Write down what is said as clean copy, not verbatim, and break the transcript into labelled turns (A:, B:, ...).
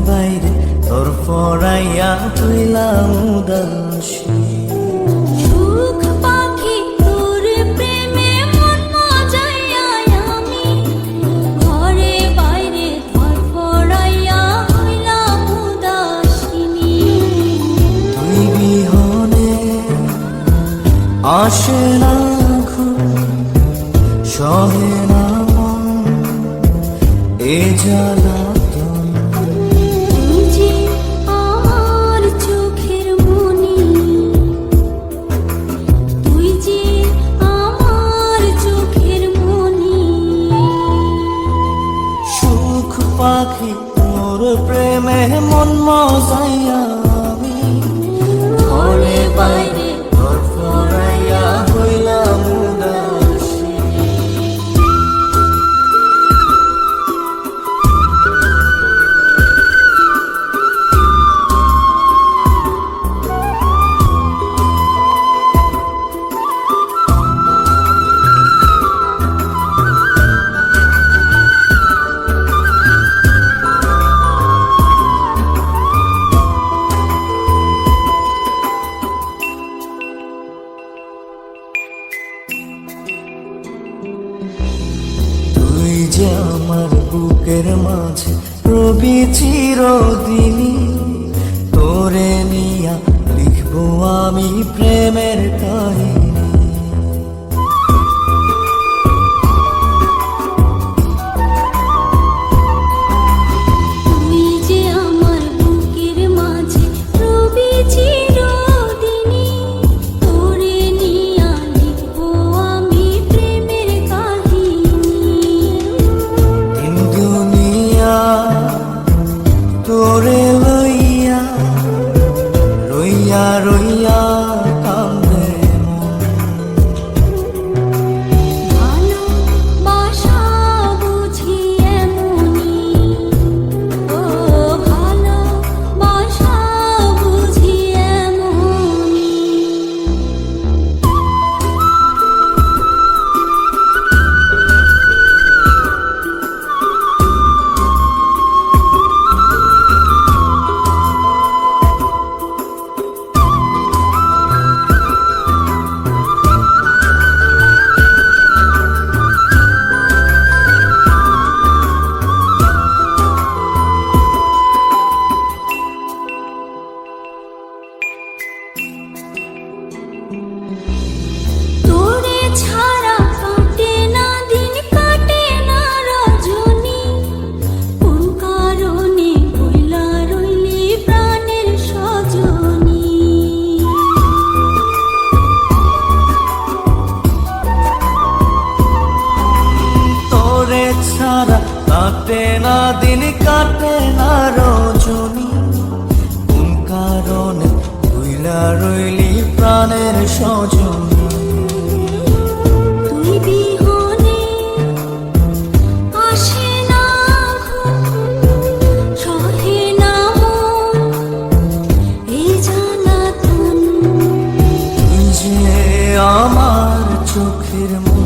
A: বাইরে তোর পরাইয়া হইলাম উদাসী।
B: সুখ পাখি তোর প্রেমে মন মজাইয়া আমি ঘরে বাইরে তোর পরাইয়া হইলাম উদাসিনী।
A: তুই বিহনে আসে না ঘুম, সহে না মন এ জ্বালাতন।
B: তুই যে আমার চোখের মনি, তুই যে আমার চোখের মনি।
A: সুখ পাখি তোর প্রেমে মন মজাইয়া আমি ঘরে বাইরে তোর পরাইয়া হইলাম উদাসী। তুই যে আমার বুকের মাঝে রবি চিরদিনই, তোরে নিয়া লিখবো আমি প্রেমের কাহিনী।
B: তুই যে আমার বুকের মাঝে রবি চিরদিনই, তোরে নিয়া লিখবো আমি প্রেমের কাহিনী।
A: তিন দুনিয়া তোরে লইয়া রইয়া রইয়া কান্দে মন।
B: ভালোবাসা বুঝি এমনি, ও ভালোবাসা বুঝি এমনি। তোরে ছাড়া কাটে না দিন, কাটে না রজনী। কোন কারণে বইলা রইলি প্রাণের সজনী।
A: তোরে ছাড়া কাটে না দিন, কাটে না রজনী। কোন কারণে ভুইলা রইলি প্রাণের সজনী।
B: তুই বিহনে আসে না ঘুম, সহে না মন এই জ্বালাতন।
A: তুই যে আমার চোখের মনি।